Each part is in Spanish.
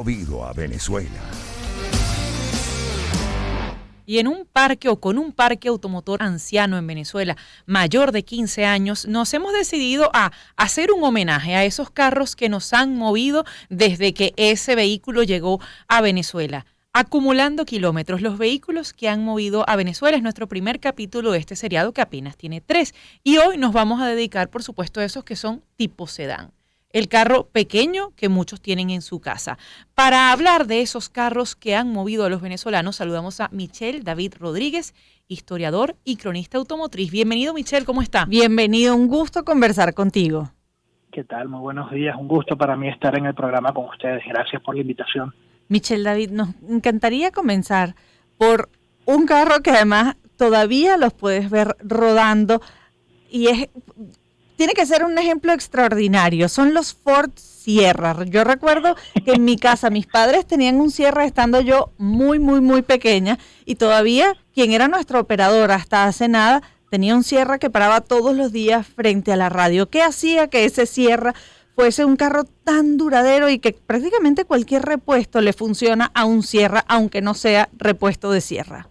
Movido a Venezuela. Y en un parque o con un parque automotor anciano en Venezuela, mayor de 15 años, nos hemos decidido a hacer un homenaje a esos carros que nos han movido desde que ese vehículo llegó a Venezuela. Acumulando kilómetros, los vehículos que han movido a Venezuela es nuestro primer capítulo de este seriado que apenas tiene 3. Y hoy nos vamos a dedicar, por supuesto, a esos que son tipo sedán. El carro pequeño que muchos tienen en su casa. Para hablar de esos carros que han movido a los venezolanos, saludamos a Michel David Rodríguez, historiador y cronista automotriz. Bienvenido, Michel, ¿cómo está? Bienvenido, un gusto conversar contigo. ¿Qué tal? Muy buenos días. Un gusto para mí estar en el programa con ustedes. Gracias por la invitación. Michel David, nos encantaría comenzar por un carro que además todavía los puedes ver rodando y tiene que ser un ejemplo extraordinario. Son los Ford Sierra. Yo recuerdo que en mi casa mis padres tenían un Sierra estando yo muy pequeña y todavía quien era nuestro operador hasta hace nada tenía un Sierra que paraba todos los días frente a la radio. ¿Qué hacía que ese Sierra fuese un carro tan duradero y que prácticamente cualquier repuesto le funciona a un Sierra, aunque no sea repuesto de Sierra?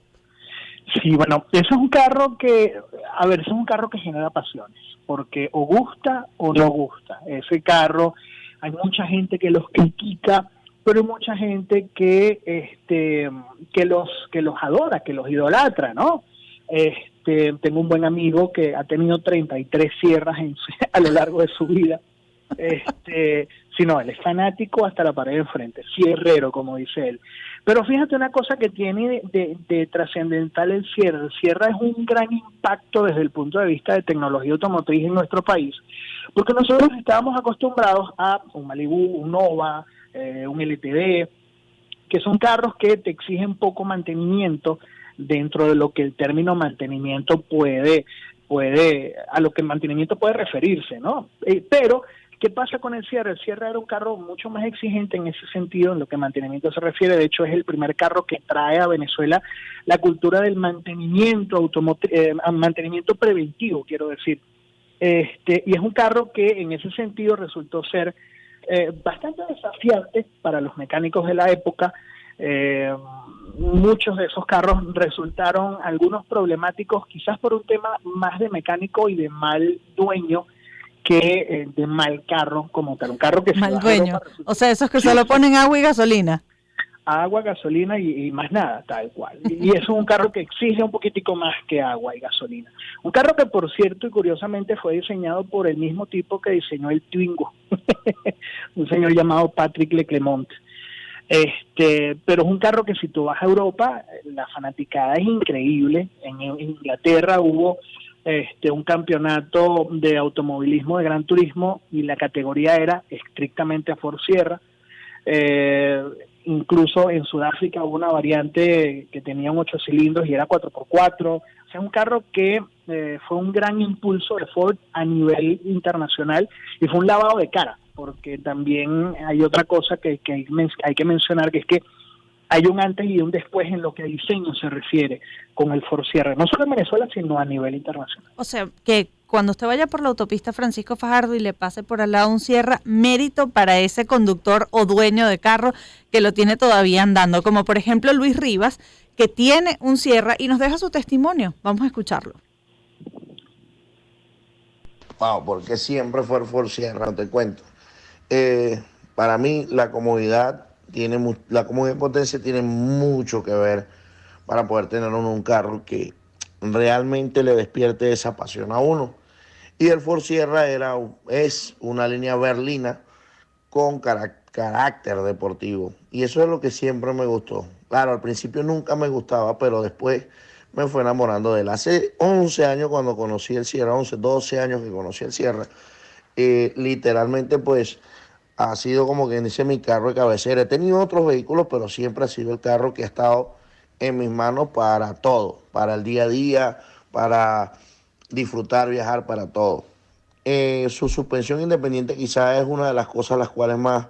Sí, bueno, eso es un carro eso es un carro que genera pasiones, porque o gusta o no gusta. Ese carro, hay mucha gente que los critica, pero hay mucha gente que los adora, que los idolatra, ¿no? Tengo un buen amigo que ha tenido 33 Sierras a lo largo de su vida. Si no, él es fanático hasta la pared de enfrente, sierrero, como dice él. Pero fíjate una cosa que tiene de trascendental el Sierra. El Sierra es un gran impacto desde el punto de vista de tecnología automotriz en nuestro país, porque nosotros estábamos acostumbrados a un Malibu, un Nova, un LTD, que son carros que te exigen poco mantenimiento dentro de lo que el término mantenimiento a lo que el mantenimiento puede referirse, ¿no? Pero ¿qué pasa con el Sierra? El Sierra era un carro mucho más exigente en ese sentido, en lo que mantenimiento se refiere. De hecho, es el primer carro que trae a Venezuela la cultura del mantenimiento mantenimiento preventivo, quiero decir. Y es un carro que en ese sentido resultó ser bastante desafiante para los mecánicos de la época. Muchos de esos carros resultaron algunos problemáticos, quizás por un tema más de mecánico y de mal dueño, que de mal carro como tal, un carro que mal dueño, o sea, esos que solo ponen agua y gasolina. Agua, gasolina y más nada, tal cual. Y eso es un carro que exige un poquitico más que agua y gasolina. Un carro que, por cierto, y curiosamente fue diseñado por el mismo tipo que diseñó el Twingo, un señor llamado Patrick Leclermont. Pero es un carro que si tú vas a Europa, la fanaticada es increíble. En Inglaterra hubo un campeonato de automovilismo de gran turismo y la categoría era estrictamente a Ford Sierra. Incluso en Sudáfrica hubo una variante que tenía un 8 cilindros y era 4x4. O sea, un carro que fue un gran impulso de Ford a nivel internacional y fue un lavado de cara, porque también hay otra cosa que hay que mencionar, que es que hay un antes y un después en lo que a diseño se refiere con el Ford Sierra, no solo en Venezuela, sino a nivel internacional. O sea, que cuando usted vaya por la autopista Francisco Fajardo y le pase por al lado un Sierra, mérito para ese conductor o dueño de carro que lo tiene todavía andando, como por ejemplo Luis Rivas, que tiene un Sierra y nos deja su testimonio. Vamos a escucharlo. Wow, porque siempre fue el Ford Sierra, no te cuento. Para mí la comodidad y potencia tiene mucho que ver para poder tener un carro que realmente le despierte esa pasión a uno. Y el Ford Sierra es una línea berlina con carácter deportivo. Y eso es lo que siempre me gustó. Claro, al principio nunca me gustaba, pero después me fue enamorando de él. Hace 11 años cuando conocí el Sierra, 11, 12 años que conocí el Sierra, literalmente pues ha sido como quien dice mi carro de cabecera. He tenido otros vehículos, pero siempre ha sido el carro que ha estado en mis manos para todo, para el día a día, para disfrutar, viajar, para todo. Su suspensión independiente quizás es una de las cosas las cuales más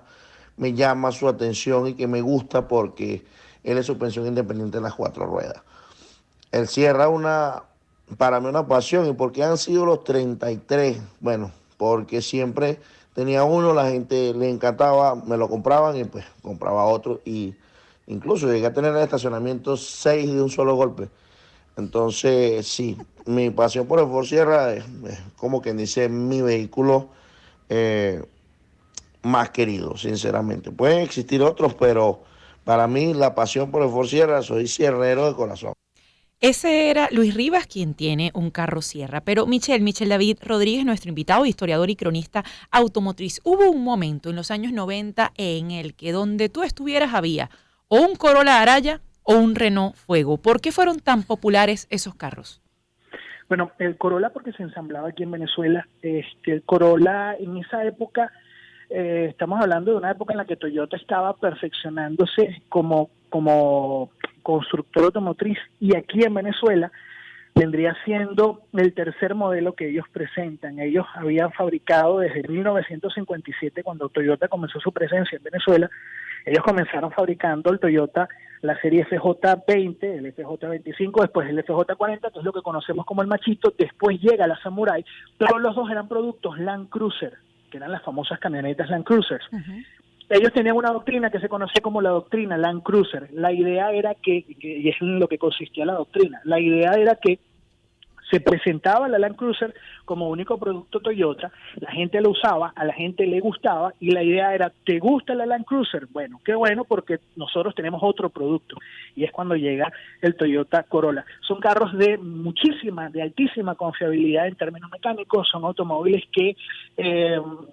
me llama su atención y que me gusta porque él es suspensión independiente de las 4 ruedas. Él cierra para mí una pasión. ¿Y por qué han sido los 33? Bueno, porque siempre tenía uno, la gente le encantaba, me lo compraban y pues compraba otro. Y incluso llegué a tener en el estacionamiento 6 de un solo golpe. Entonces, sí, mi pasión por el Ford Sierra es como quien dice mi vehículo eh, más querido, sinceramente. Pueden existir otros, pero para mí la pasión por el Ford Sierra, soy sierrero de corazón. Ese era Luis Rivas, quien tiene un carro Sierra. Pero Michel David Rodríguez, nuestro invitado, historiador y cronista automotriz, hubo un momento en los años 90 en el que donde tú estuvieras había o un Corolla Araya o un Renault Fuego. ¿Por qué fueron tan populares esos carros? Bueno, el Corolla porque se ensamblaba aquí en Venezuela. El Corolla en esa época, estamos hablando de una época en la que Toyota estaba perfeccionándose como constructor automotriz, y aquí en Venezuela vendría siendo el tercer modelo que ellos presentan. Ellos habían fabricado desde 1957, cuando Toyota comenzó su presencia en Venezuela. Ellos comenzaron fabricando el Toyota, la serie FJ20, el FJ25, después el FJ40, que es lo que conocemos como el Machito, después llega la Samurai, pero los dos eran productos Land Cruiser, que eran las famosas camionetas Land Cruisers. Uh-huh. Ellos tenían una doctrina que se conoce como la doctrina Land Cruiser. La idea era y es en lo que consistía la doctrina, la idea era que se presentaba la Land Cruiser como único producto Toyota, la gente lo usaba, a la gente le gustaba, y la idea era, ¿te gusta la Land Cruiser? Bueno, qué bueno, porque nosotros tenemos otro producto, y es cuando llega el Toyota Corolla. Son carros de altísima confiabilidad en términos mecánicos, son automóviles que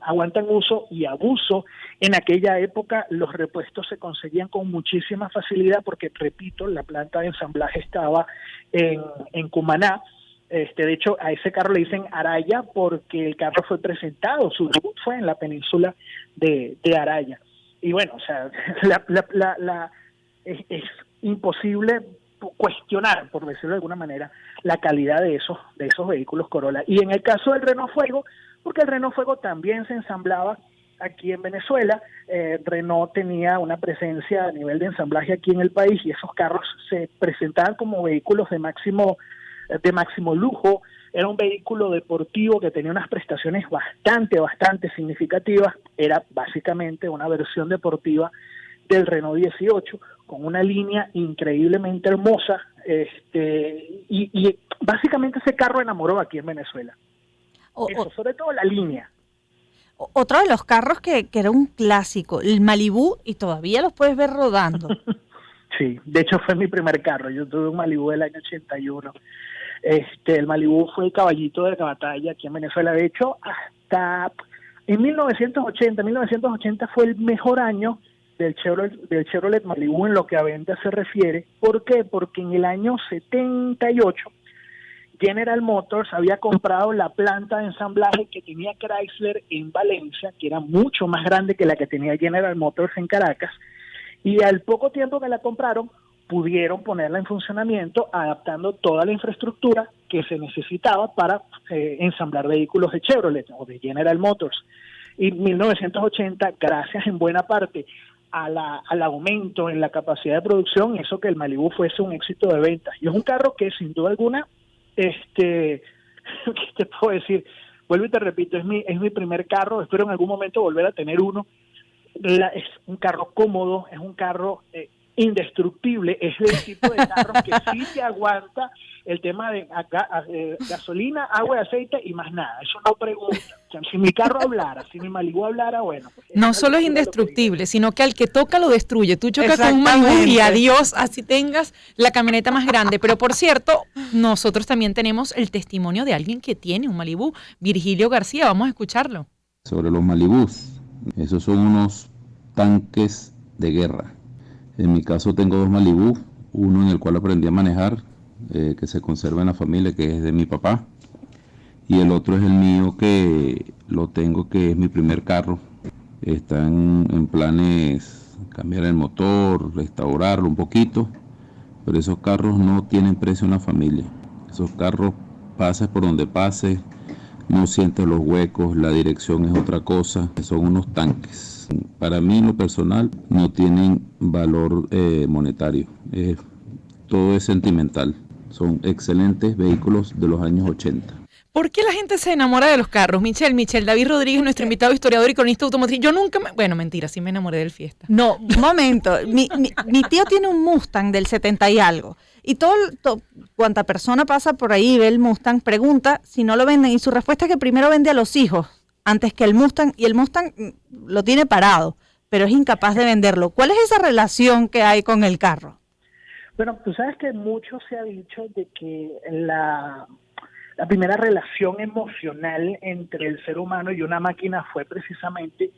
aguantan uso y abuso. En aquella época los repuestos se conseguían con muchísima facilidad, porque, repito, la planta de ensamblaje estaba en Cumaná. De hecho, a ese carro le dicen Araya porque el carro fue presentado, su debut fue en la península de Araya. Y bueno, o sea, es imposible cuestionar, por decirlo de alguna manera, la calidad de esos vehículos Corolla. Y en el caso del Renault Fuego, porque el Renault Fuego también se ensamblaba aquí en Venezuela, Renault tenía una presencia a nivel de ensamblaje aquí en el país, y esos carros se presentaban como vehículos de máximo lujo. Era un vehículo deportivo que tenía unas prestaciones bastante significativas. Era básicamente una versión deportiva del Renault 18, con una línea increíblemente hermosa, y básicamente ese carro enamoró aquí en Venezuela. Sobre todo la línea. Otro de los carros que era un clásico, el Malibú, y todavía los puedes ver rodando. Sí, de hecho fue mi primer carro. Yo tuve un Malibú del año 81. El Malibú fue el caballito de la batalla aquí en Venezuela. De hecho, hasta en 1980 fue el mejor año del Chevrolet Malibú en lo que a venta se refiere. ¿Por qué? Porque en el año 78 General Motors había comprado la planta de ensamblaje que tenía Chrysler en Valencia, que era mucho más grande que la que tenía General Motors en Caracas, y al poco tiempo que la compraron, pudieron ponerla en funcionamiento, adaptando toda la infraestructura que se necesitaba para ensamblar vehículos de Chevrolet o de General Motors. Y 1980, gracias en buena parte al aumento en la capacidad de producción, hizo que el Malibú fuese un éxito de ventas. Y es un carro que, sin duda alguna, ¿qué te puedo decir? Vuelvo y te repito, es mi primer carro, espero en algún momento volver a tener uno. Es un carro cómodo, es un carro indestructible, es el tipo de carro que sí te aguanta el tema de gasolina, agua y aceite y más nada. Eso no pregunta. O sea, si mi carro hablara, si mi Malibú hablara, bueno. Pues no solo es indestructible, sino que al que toca lo destruye. Tú chocas con un Malibú y adiós, así tengas la camioneta más grande. Pero por cierto, nosotros también tenemos el testimonio de alguien que tiene un Malibú, Virgilio García. Vamos a escucharlo. Sobre los Malibús, esos son unos tanques de guerra. En mi caso tengo dos Malibú, uno en el cual aprendí a manejar, que se conserva en la familia, que es de mi papá, y el otro es el mío, que lo tengo, que es mi primer carro. Está en planes cambiar el motor, restaurarlo un poquito, pero esos carros no tienen precio en la familia. Esos carros, pases por donde pases, no sientes los huecos, la dirección es otra cosa, son unos tanques. Para mí, en lo personal, no tienen valor monetario, todo es sentimental. Son excelentes vehículos de los años 80. ¿Por qué la gente se enamora de los carros? Michelle David Rodríguez, nuestro invitado historiador y cronista automotriz. Yo nunca bueno, mentira, sí me enamoré del Fiesta. No, un momento. Mi tío tiene un Mustang del 70 y algo. Y cuanta persona pasa por ahí y ve el Mustang, pregunta si no lo venden. Y su respuesta es que primero vende a los hijos antes que el Mustang. Y el Mustang lo tiene parado, pero es incapaz de venderlo. ¿Cuál es esa relación que hay con el carro? Bueno, tú sabes que mucho se ha dicho de que la primera relación emocional entre el ser humano y una máquina fue precisamente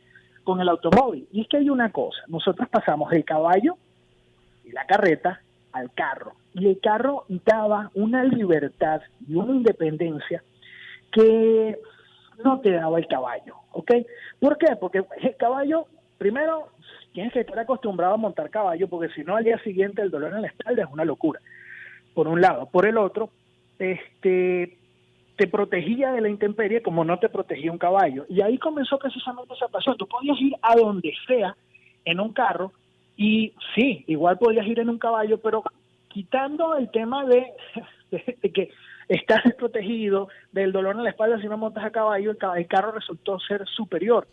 con el automóvil. Y es que hay una cosa, nosotros pasamos del caballo y la carreta al carro. Y el carro daba una libertad y una independencia que no te daba el caballo, ¿ok? ¿Por qué? Porque el caballo, primero, tienes que estar acostumbrado a montar caballo, porque si no, al día siguiente el dolor en la espalda es una locura, por un lado. Por el otro, te protegía de la intemperie como no te protegía un caballo. Y ahí comenzó precisamente esa pasión. Tú podías ir a donde sea en un carro y sí, igual podías ir en un caballo, pero quitando el tema de que estás desprotegido, del dolor en la espalda si no montas a caballo, el carro resultó ser superior.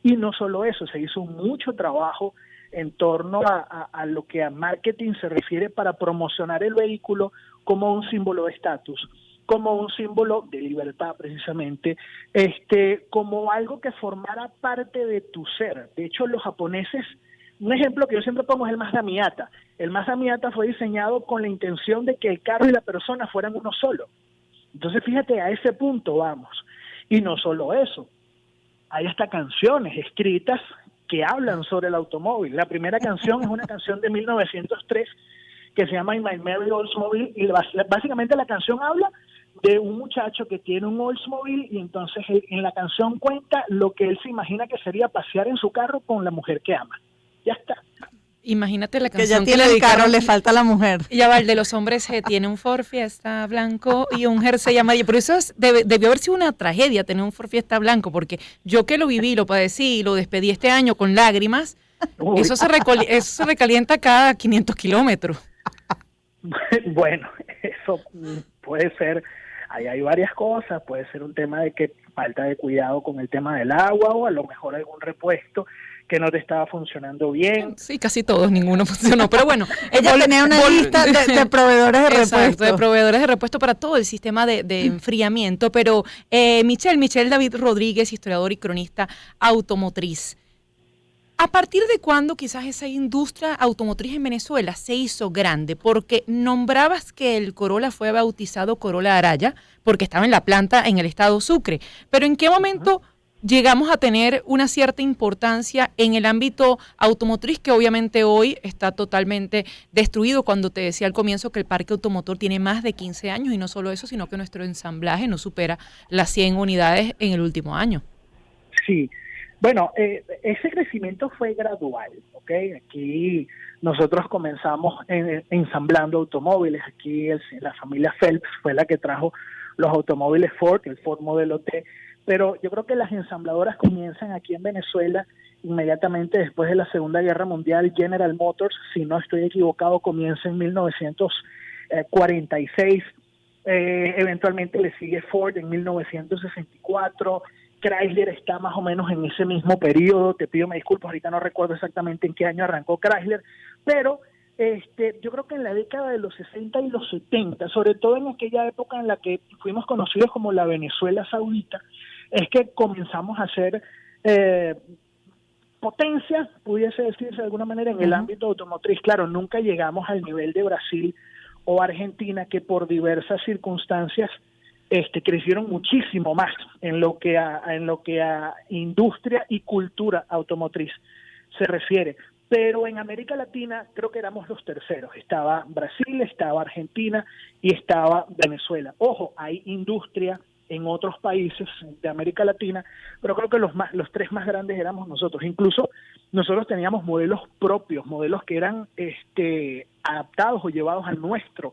Y no solo eso, se hizo mucho trabajo en torno a lo que a marketing se refiere para promocionar el vehículo como un símbolo de estatus, como un símbolo de libertad precisamente, como algo que formara parte de tu ser. De hecho, los japoneses, un ejemplo que yo siempre pongo es el Mazda Miata. El Mazda Miata fue diseñado con la intención de que el carro y la persona fueran uno solo. Entonces, fíjate, a ese punto vamos. Y no solo eso, hay hasta canciones escritas que hablan sobre el automóvil. La primera canción es una canción de 1903 que se llama In My Merry Oldsmobile, y básicamente la canción habla de un muchacho que tiene un Oldsmobile y entonces en la canción cuenta lo que él se imagina que sería pasear en su carro con la mujer que ama. Ya está. Imagínate la Que canción ya tiene el carro, le falta la mujer. Ya va, el de los hombres tiene un Ford Fiesta blanco y un jersey amarillo. Pero eso debió haber sido una tragedia tener un Ford Fiesta blanco, porque yo que lo viví, lo padecí y lo despedí este año con lágrimas, eso se recalienta cada 500 kilómetros. Bueno, eso puede ser, ahí hay varias cosas, puede ser un tema de que falta de cuidado con el tema del agua o a lo mejor algún repuesto que no te estaba funcionando bien. Sí, casi todos, ninguno funcionó, pero bueno. Ella tenía una lista de proveedores de repuesto. Exacto, de proveedores de repuesto para todo el sistema de enfriamiento, pero Michelle David Rodríguez, historiador y cronista automotriz. ¿A partir de cuándo quizás esa industria automotriz en Venezuela se hizo grande? Porque nombrabas que el Corolla fue bautizado Corolla Araya porque estaba en la planta en el estado Sucre, pero ¿en qué momento llegamos a tener una cierta importancia en el ámbito automotriz, que obviamente hoy está totalmente destruido? Cuando te decía al comienzo que el parque automotor tiene más de 15 años, y no solo eso, sino que nuestro ensamblaje no supera las 100 unidades en el último año. Sí, bueno, ese crecimiento fue gradual, ¿ok? Aquí nosotros comenzamos ensamblando automóviles. Aquí la familia Phelps fue la que trajo los automóviles Ford, el Ford Modelo T, pero yo creo que las ensambladoras comienzan aquí en Venezuela inmediatamente después de la Segunda Guerra Mundial. General Motors, si no estoy equivocado, comienza en 1946, eventualmente le sigue Ford en 1964, Chrysler está más o menos en ese mismo periodo. Te pido disculpas, ahorita no recuerdo exactamente en qué año arrancó Chrysler, pero yo creo que en la década de los 60 y los 70, sobre todo en aquella época en la que fuimos conocidos como la Venezuela Saudita, es que comenzamos a ser potencia, pudiese decirse de alguna manera, en el ámbito automotriz. Claro, nunca llegamos al nivel de Brasil o Argentina, que por diversas circunstancias crecieron muchísimo más en lo que a industria y cultura automotriz se refiere. Pero en América Latina creo que éramos los terceros. Estaba Brasil, estaba Argentina y estaba Venezuela. Ojo, hay industria en otros países de América Latina, pero creo que los tres más grandes éramos nosotros. Incluso nosotros teníamos modelos propios, modelos que eran adaptados o llevados a nuestro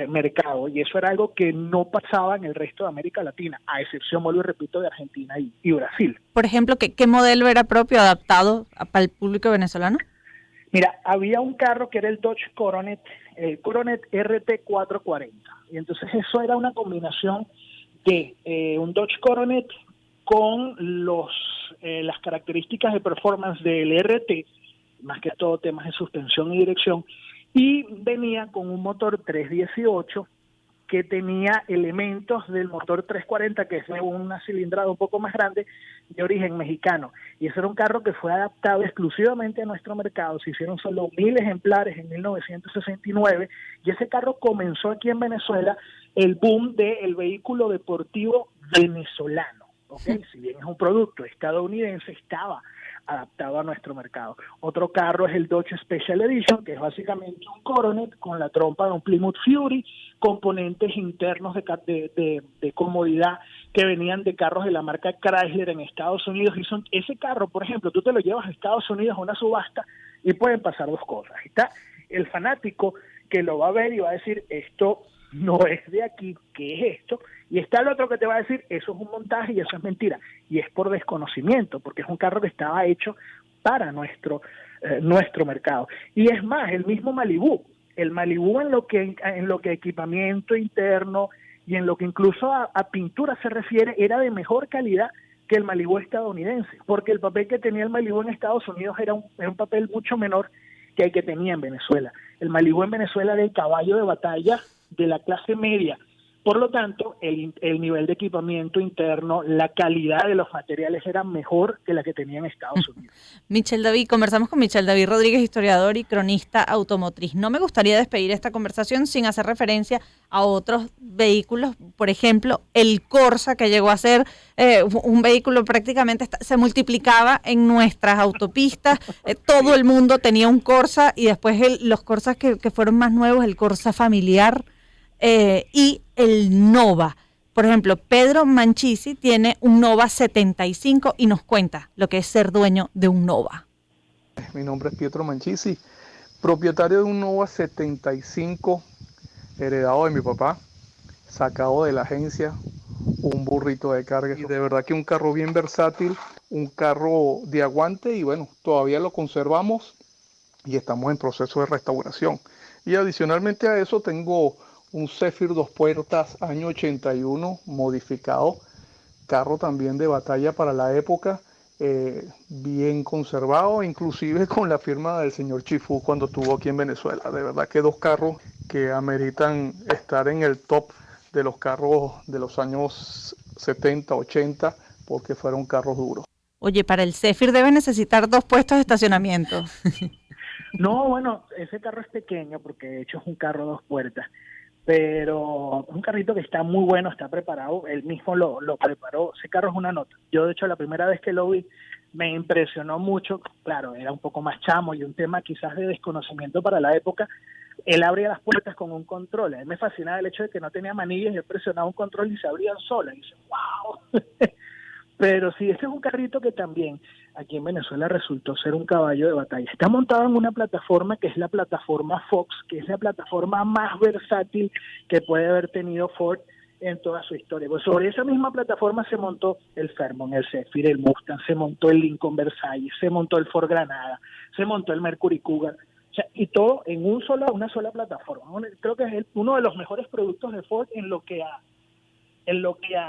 mercado, y eso era algo que no pasaba en el resto de América Latina, a excepción, vuelvo y repito, de Argentina y Brasil. Por ejemplo, ¿qué modelo era propio, adaptado para el público venezolano? Mira, había un carro que era el Dodge Coronet, el Coronet RT440, y entonces eso era una combinación de un Dodge Coronet con las características de performance del RT, más que todo temas de suspensión y dirección, y venía con un motor 318 que tenía elementos del motor 340, que es una cilindrada un poco más grande, de origen mexicano. Y ese era un carro que fue adaptado exclusivamente a nuestro mercado. Se hicieron solo 1.000 ejemplares en 1969, y ese carro comenzó aquí en Venezuela el boom del vehículo deportivo venezolano. ¿Okay? Si bien es un producto estadounidense, estaba adaptado a nuestro mercado. Otro carro es el Dodge Special Edition, que es básicamente un Coronet con la trompa de un Plymouth Fury, componentes internos de comodidad que venían de carros de la marca Chrysler en Estados Unidos. Y ese carro, por ejemplo, tú te lo llevas a Estados Unidos a una subasta y pueden pasar dos cosas. Está el fanático que lo va a ver y va a decir, esto no es de aquí, ¿qué es esto? Y está el otro que te va a decir, eso es un montaje y eso es mentira. Y es por desconocimiento, porque es un carro que estaba hecho para nuestro mercado. Y es más, el mismo Malibu, el Malibu en lo que equipamiento interno y en lo que incluso a pintura se refiere, era de mejor calidad que el Malibu estadounidense, porque el papel que tenía el Malibu en Estados Unidos era un papel mucho menor que el que tenía en Venezuela. El Malibu en Venezuela era el caballo de batalla de la clase media. Por lo tanto, el nivel de equipamiento interno, la calidad de los materiales era mejor que la que tenía en Estados Unidos. Michel David, conversamos con Michel David Rodríguez, historiador y cronista automotriz. No me gustaría despedir esta conversación sin hacer referencia a otros vehículos, por ejemplo, el Corsa, que llegó a ser un vehículo prácticamente, se multiplicaba en nuestras autopistas, todo el mundo tenía un Corsa, y después los Corsas que fueron más nuevos, el Corsa familiar, y el Nova. Por ejemplo, Pedro Manchisi tiene un Nova 75 y nos cuenta lo que es ser dueño de un Nova. Mi nombre es Pietro Manchisi, propietario de un Nova 75, heredado de mi papá, sacado de la agencia, un burrito de carga. Y de verdad que un carro bien versátil, un carro de aguante, y bueno, todavía lo conservamos y estamos en proceso de restauración. Y adicionalmente a eso tengo un Zephyr 2 puertas año 81 modificado, carro también de batalla para la época, bien conservado, inclusive con la firma del señor Chifú cuando estuvo aquí en Venezuela. De verdad que dos carros que ameritan estar en el top de los carros de los años 70, 80, porque fueron carros duros. Oye, para el Zephyr debe necesitar 2 puestos de estacionamiento. No, bueno, ese carro es pequeño porque de hecho es un carro 2 puertas, pero es un carrito que está muy bueno, está preparado, él mismo lo preparó. Ese carro es una nota. Yo de hecho la primera vez que lo vi me impresionó mucho. Claro, era un poco más chamo y un tema quizás de desconocimiento para la época. Él abría las puertas con un control. A mí me fascinaba el hecho de que no tenía manillas, yo presionaba un control y se abrían solas. Y dice, wow. Pero sí, ese es un carrito que también aquí en Venezuela resultó ser un caballo de batalla. Está montado en una plataforma que es la plataforma Fox, que es la plataforma más versátil que puede haber tenido Ford en toda su historia. Pues sobre esa misma plataforma se montó el Fairmont, el Zephyr, el Mustang, se montó el Lincoln Versailles, se montó el Ford Granada, se montó el Mercury Cougar, o sea, y todo en una sola plataforma. Creo que es uno de los mejores productos de Ford en lo que a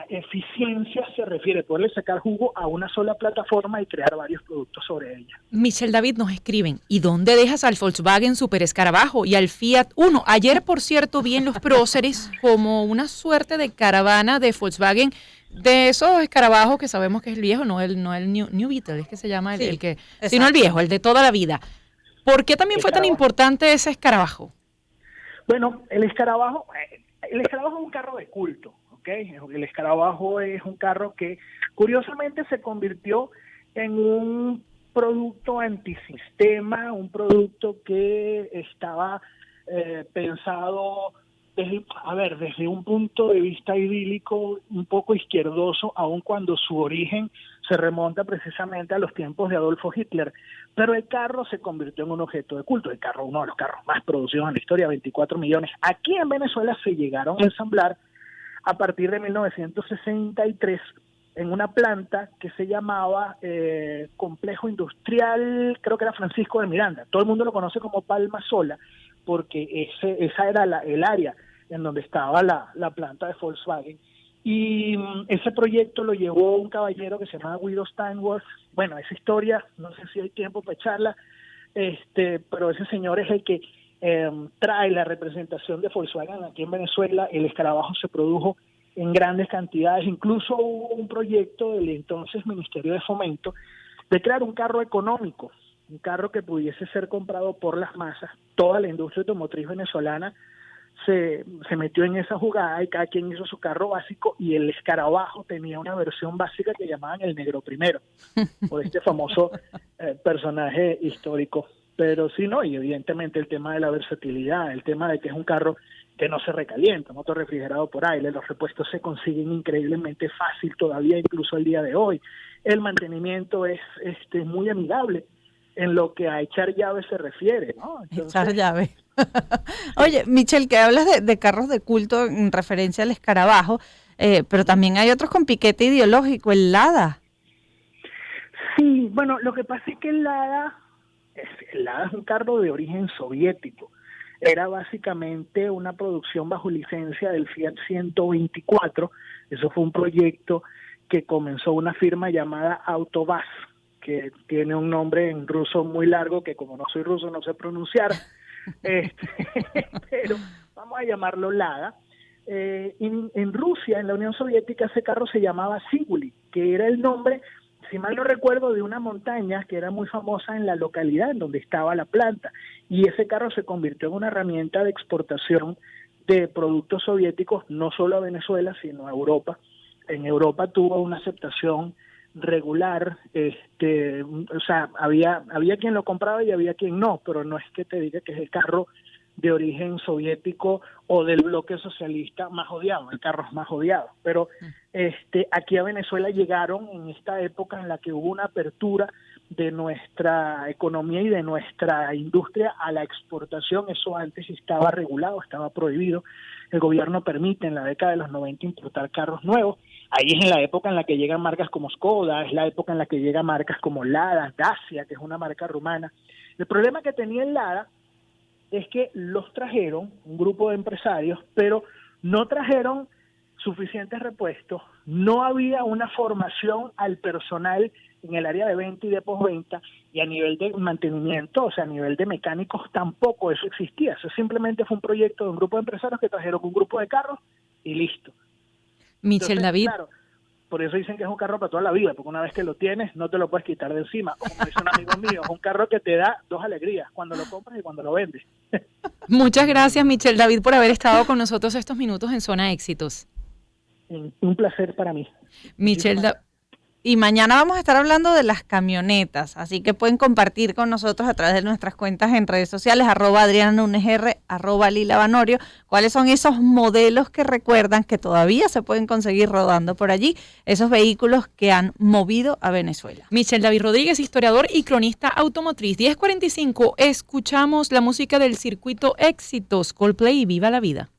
eficiencia se refiere, poderle sacar jugo a una sola plataforma y crear varios productos sobre ella. Michel David, nos escriben, ¿y dónde dejas al Volkswagen Super Escarabajo y al Fiat Uno? Ayer, por cierto, vi en los próceres como una suerte de caravana de Volkswagen, de esos escarabajos que sabemos que es el viejo, no el New Beetle, es que se llama el que, sino el viejo, el de toda la vida. ¿Por qué también fue tan importante ese escarabajo? Bueno, el escarabajo es un carro de culto. Okay. El escarabajo es un carro que curiosamente se convirtió en un producto antisistema, un producto que estaba pensado desde un punto de vista idílico, un poco izquierdoso, aun cuando su origen se remonta precisamente a los tiempos de Adolfo Hitler. Pero el carro se convirtió en un objeto de culto. El carro, uno de los carros más producidos en la historia, 24 millones. Aquí en Venezuela se llegaron a ensamblar a partir de 1963 en una planta que se llamaba Complejo Industrial, creo que era Francisco de Miranda. Todo el mundo lo conoce como Palma Sola, porque esa era el área en donde estaba la planta de Volkswagen. Y ese proyecto lo llevó un caballero que se llama Guido Steinworth. Bueno, esa historia, no sé si hay tiempo para echarla, pero ese señor es el que trae la representación de Volkswagen aquí en Venezuela. El escarabajo se produjo en grandes cantidades, incluso hubo un proyecto del entonces Ministerio de Fomento de crear un carro económico, un carro que pudiese ser comprado por las masas. Toda la industria automotriz venezolana se metió en esa jugada y cada quien hizo su carro básico, y el escarabajo tenía una versión básica que llamaban el Negro Primero, por este famoso personaje histórico. Pero sí, no, y evidentemente el tema de la versatilidad, el tema de que es un carro que no se recalienta, un motor refrigerado por aire, los repuestos se consiguen increíblemente fácil todavía, incluso al día de hoy. El mantenimiento es muy amigable en lo que a echar llaves se refiere, ¿no? Entonces, echar llaves. Oye, Michelle, que hablas de carros de culto en referencia al escarabajo, pero también hay otros con piquete ideológico, el Lada. Sí, bueno, lo que pasa es que el Lada es un carro de origen soviético. Era básicamente una producción bajo licencia del Fiat 124. Eso fue un proyecto que comenzó una firma llamada Autovaz, que tiene un nombre en ruso muy largo que, como no soy ruso, no sé pronunciar, pero vamos a llamarlo Lada. En Rusia, en la Unión Soviética, ese carro se llamaba Siguli, que era el nombre, si mal no recuerdo, de una montaña que era muy famosa en la localidad en donde estaba la planta, y ese carro se convirtió en una herramienta de exportación de productos soviéticos, no solo a Venezuela, sino a Europa. En Europa tuvo una aceptación regular, o sea, había quien lo compraba y había quien no, pero no es que te diga que es el carro de origen soviético o del bloque socialista más odiado, el carro es más odiado, pero aquí a Venezuela llegaron en esta época en la que hubo una apertura de nuestra economía y de nuestra industria a la exportación. Eso antes estaba regulado, estaba prohibido. El gobierno permite en la década de los 90 importar carros nuevos. Ahí es en la época en la que llegan marcas como Skoda, es la época en la que llegan marcas como Lada, Dacia, que es una marca rumana. El problema que tenía el Lada es que los trajeron un grupo de empresarios, pero no trajeron suficientes repuestos, no había una formación al personal en el área de venta y de postventa, y a nivel de mantenimiento, o sea, a nivel de mecánicos, tampoco eso existía. Eso simplemente fue un proyecto de un grupo de empresarios que trajeron un grupo de carros y listo. Michelle David. Claro, por eso dicen que es un carro para toda la vida, porque una vez que lo tienes, no te lo puedes quitar de encima. Como dice un amigo mío, es un carro que te da dos alegrías, cuando lo compras y cuando lo vendes. Muchas gracias, Michelle David, por haber estado con nosotros estos minutos en Zona Éxitos. Un placer para mí. Y mañana vamos a estar hablando de las camionetas, así que pueden compartir con nosotros a través de nuestras cuentas en redes sociales, @AdrianaNunesR, @LilaVanorio, cuáles son esos modelos que recuerdan que todavía se pueden conseguir rodando por allí, esos vehículos que han movido a Venezuela. Michelle David Rodríguez, historiador y cronista automotriz. 10:45, escuchamos la música del circuito Éxitos, Coldplay y Viva la Vida.